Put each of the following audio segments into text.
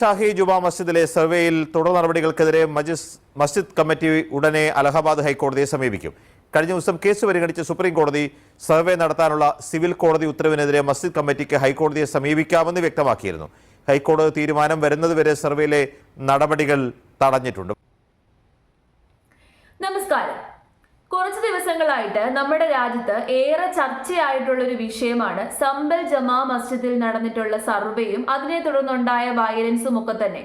ഷാഹി ജുമാ മസ്ജിദിലെ സർവേയിൽ തുടർ നടപടികൾക്കെതിരെ മസ്ജിദ് കമ്മിറ്റി ഉടനെ അലഹബാദ് ഹൈക്കോടതിയെ സമീപിക്കും. കഴിഞ്ഞ ദിവസം കേസ് പരിഗണിച്ച് സുപ്രീം കോടതി സർവേ നടത്താനുള്ള സിവിൽ കോടതി ഉത്തരവിനെതിരെ മസ്ജിദ് കമ്മിറ്റിക്ക് ഹൈക്കോടതിയെ സമീപിക്കാമെന്ന് വ്യക്തമാക്കിയിരുന്നു. ഹൈക്കോടതി തീരുമാനം വരുന്നതുവരെ സർവേയിലെ നടപടികൾ തടഞ്ഞിട്ടുണ്ട്. നമസ്കാരം. കുറച്ച് ദിവസങ്ങളായിട്ട് നമ്മുടെ രാജ്യത്ത് ഏറെ ചർച്ചയായിട്ടുള്ള ഒരു വിഷയമാണ് സമ്പൽ ജമാ മസ്ജിദിൽ നടന്നിട്ടുള്ള സർവേയും അതിനെ തുടർന്നുണ്ടായ വയലൻസും ഒക്കെ തന്നെ.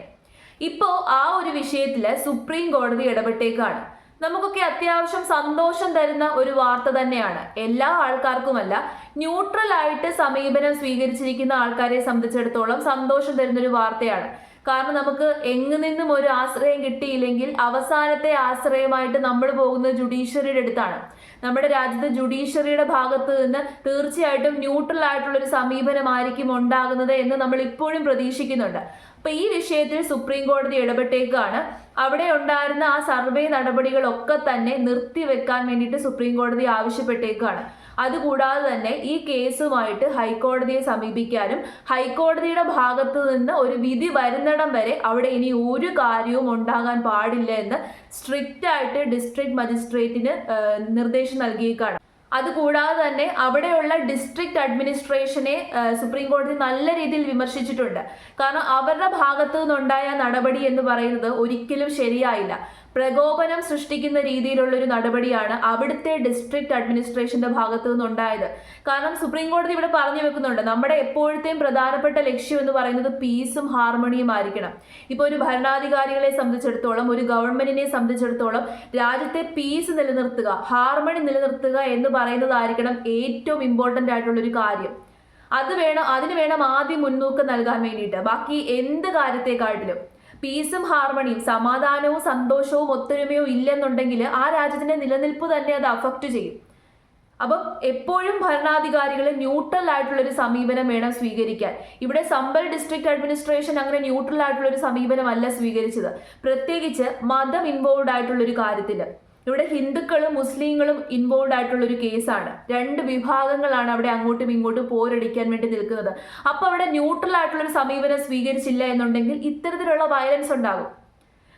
ഇപ്പോ ആ ഒരു വിഷയത്തില് സുപ്രീം കോടതി ഇടപെട്ടേക്കാണ്. നമുക്കൊക്കെ അത്യാവശ്യം സന്തോഷം തരുന്ന ഒരു വാർത്ത തന്നെയാണ്. എല്ലാ ആൾക്കാർക്കുമല്ല, ന്യൂട്രൽ ആയിട്ട് സമീപനം സ്വീകരിച്ചിരിക്കുന്ന ആൾക്കാരെ സംബന്ധിച്ചിടത്തോളം സന്തോഷം തരുന്ന ഒരു വാർത്തയാണ്. കാരണം നമുക്ക് എങ്ങു നിന്നും ഒരു ആശ്രയം കിട്ടിയില്ലെങ്കിൽ അവസാനത്തെ ആശ്രയമായിട്ട് നമ്മൾ പോകുന്നത് ജുഡീഷ്യറിയുടെ അടുത്താണ്. നമ്മുടെ രാജ്യത്ത് ജുഡീഷ്യറിയുടെ ഭാഗത്ത് നിന്ന് തീർച്ചയായിട്ടും ന്യൂട്രൽ ആയിട്ടുള്ള ഒരു സമീപനമായിരിക്കും ഉണ്ടാകുന്നത് എന്ന് നമ്മൾ ഇപ്പോഴും പ്രതീക്ഷിക്കുന്നുണ്ട്. അപ്പൊ ഈ വിഷയത്തിൽ സുപ്രീം കോടതി ഇടപെട്ടേക്കാണ്. അവിടെ ഉണ്ടായിരുന്ന ആ സർവേ നടപടികളൊക്കെ തന്നെ നിർത്തിവെക്കാൻ വേണ്ടിയിട്ട് സുപ്രീം കോടതി ആവശ്യപ്പെട്ടേക്കാണ്. അതുകൂടാതെ തന്നെ ഈ കേസുമായിട്ട് ഹൈക്കോടതിയെ സമീപിക്കാനും ഹൈക്കോടതിയുടെ ഭാഗത്ത് നിന്ന് ഒരു വിധി വരുന്നിടം വരെ അവിടെ ഇനി ഒരു കാര്യവും ഉണ്ടാകാൻ പാടില്ല എന്ന് സ്ട്രിക്റ്റ് ആയിട്ട് ഡിസ്ട്രിക്ട് മജിസ്ട്രേറ്റിന് നിർദ്ദേശം നൽകിയേക്കാണ്. അതുകൂടാതെ തന്നെ അവിടെയുള്ള ഡിസ്ട്രിക്ട് അഡ്മിനിസ്ട്രേഷനെ സുപ്രീം കോടതി നല്ല രീതിയിൽ വിമർശിച്ചിട്ടുണ്ട്. കാരണം അവരുടെ ഭാഗത്തു നിന്നുണ്ടായ നടപടി എന്ന് പറയുന്നത് ഒരിക്കലും ശരിയായില്ല. പ്രകോപനം സൃഷ്ടിക്കുന്ന രീതിയിലുള്ള ഒരു നടപടിയാണ് അവിടുത്തെ ഡിസ്ട്രിക്ട് അഡ്മിനിസ്ട്രേഷന്റെ ഭാഗത്തു നിന്നുണ്ടായത്. കാരണം സുപ്രീം കോടതി ഇവിടെ പറഞ്ഞു വെക്കുന്നുണ്ട്, നമ്മുടെ എപ്പോഴത്തെയും പ്രധാനപ്പെട്ട ലക്ഷ്യം എന്ന് പറയുന്നത് പീസും ഹാർമണിയും ആയിരിക്കണം. ഇപ്പൊ ഒരു ഭരണാധികാരികളെ സംബന്ധിച്ചിടത്തോളം, ഒരു ഗവൺമെന്റിനെ സംബന്ധിച്ചിടത്തോളം രാജ്യത്തെ പീസ് നിലനിർത്തുക, ഹാർമണി നിലനിർത്തുക എന്ന് പറയുന്നതായിരിക്കണം ഏറ്റവും ഇമ്പോർട്ടന്റ് ആയിട്ടുള്ള ഒരു കാര്യം. അതിന് വേണം ആദ്യം മുൻതൂക്കം നൽകാൻ വേണ്ടിയിട്ട്. ബാക്കി എന്ത് കാര്യത്തെക്കാട്ടിലും പീസും ഹാർമണിയും, സമാധാനവും സന്തോഷവും ഒത്തൊരുമയും ഇല്ലെന്നുണ്ടെങ്കിൽ ആ രാജ്യത്തിന്റെ നിലനിൽപ്പ് തന്നെ അത് അഫക്റ്റ് ചെയ്യും. അപ്പം എപ്പോഴും ഭരണാധികാരികൾ ന്യൂട്രൽ ആയിട്ടുള്ള ഒരു സമീപനം വേണം സ്വീകരിക്കാൻ. ഇവിടെ സമ്പൽ ഡിസ്ട്രിക്ട് അഡ്മിനിസ്ട്രേഷൻ അങ്ങനെ ന്യൂട്രൽ ആയിട്ടുള്ള ഒരു സമീപനമല്ല സ്വീകരിച്ചത്. പ്രത്യേകിച്ച് മതം ഇൻവോൾവ് ആയിട്ടുള്ള ഒരു കാര്യത്തില് ഇവിടെ ഹിന്ദുക്കളും മുസ്ലിങ്ങളും ഇൻവോൾവ് ആയിട്ടുള്ള ഒരു കേസാണ്. രണ്ട് വിഭാഗങ്ങളാണ് അവിടെ അങ്ങോട്ടും ഇങ്ങോട്ടും പോരടിക്കാൻ വേണ്ടി നിൽക്കുന്നത്. അപ്പൊ അവിടെ ന്യൂട്രൽ ആയിട്ടുള്ള ഒരു സമീപനം സ്വീകരിച്ചില്ല എന്നുണ്ടെങ്കിൽ ഇത്തരത്തിലുള്ള വയലൻസ് ഉണ്ടാകും.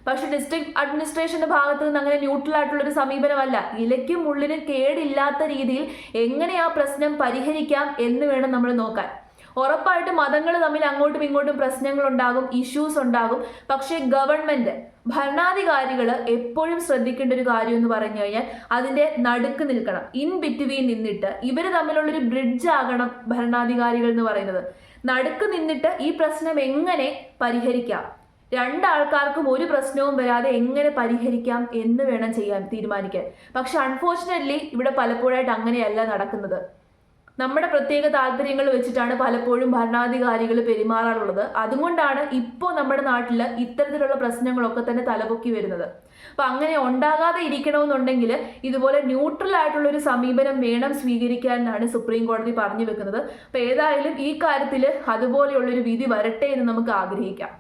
പക്ഷെ ഡിസ്ട്രിക്ട് അഡ്മിനിസ്ട്രേഷന്റെ ഭാഗത്ത് നിന്ന് അങ്ങനെ ന്യൂട്രൽ ആയിട്ടുള്ള ഒരു സമീപനമല്ല. ഇലയ്ക്കും ഉള്ളിനും കേടില്ലാത്ത രീതിയിൽ എങ്ങനെ ആ പ്രശ്നം പരിഹരിക്കാം എന്ന് വേണം നമ്മൾ നോക്കാൻ. ഉറപ്പായിട്ട് മതങ്ങൾ തമ്മിൽ അങ്ങോട്ടും ഇങ്ങോട്ടും പ്രശ്നങ്ങൾ ഉണ്ടാകും, ഇഷ്യൂസ് ഉണ്ടാകും. പക്ഷേ ഗവൺമെന്റ്, ഭരണാധികാരികൾ എപ്പോഴും ശ്രദ്ധിക്കേണ്ട ഒരു കാര്യം എന്ന് പറഞ്ഞു കഴിഞ്ഞാൽ അതിന്റെ നടുക്ക് നിൽക്കണം. ഇൻ ബിറ്റ്വീൻ നിന്നിട്ട് ഇവര് തമ്മിലുള്ളൊരു ബ്രിഡ്ജ് ആകണം ഭരണാധികാരികൾ എന്ന് പറയുന്നത്. നടുക്ക് നിന്നിട്ട് ഈ പ്രശ്നം എങ്ങനെ പരിഹരിക്കാം, രണ്ടാൾക്കാർക്കും ഒരു പ്രശ്നവും വരാതെ എങ്ങനെ പരിഹരിക്കാം എന്ന് വേണം തീരുമാനിക്കാൻ. പക്ഷെ അൺഫോർച്ചുനേറ്റ്ലി ഇവിടെ പലപ്പോഴായിട്ട് അങ്ങനെയല്ല നടക്കുന്നത്. നമ്മുടെ പ്രത്യേക താല്പര്യങ്ങൾ വെച്ചിട്ടാണ് പലപ്പോഴും ഭരണാധികാരികൾ പെരുമാറാറുള്ളത്. അതുകൊണ്ടാണ് ഇപ്പോൾ നമ്മുടെ നാട്ടിൽ ഇത്തരത്തിലുള്ള പ്രശ്നങ്ങളൊക്കെ തന്നെ തലപൊക്കി വരുന്നത്. അപ്പൊ അങ്ങനെ ഉണ്ടാകാതെ ഇരിക്കണമെന്നുണ്ടെങ്കിൽ ഇതുപോലെ ന്യൂട്രൽ ആയിട്ടുള്ള ഒരു സമീപനം വേണം സ്വീകരിക്കാനാണ് സുപ്രീം കോടതി പറഞ്ഞു വെക്കുന്നത്. അപ്പൊ ഏതായാലും ഈ കാര്യത്തിൽ അതുപോലെയുള്ളൊരു വിധി വരട്ടെ എന്ന് നമുക്ക് ആഗ്രഹിക്കാം.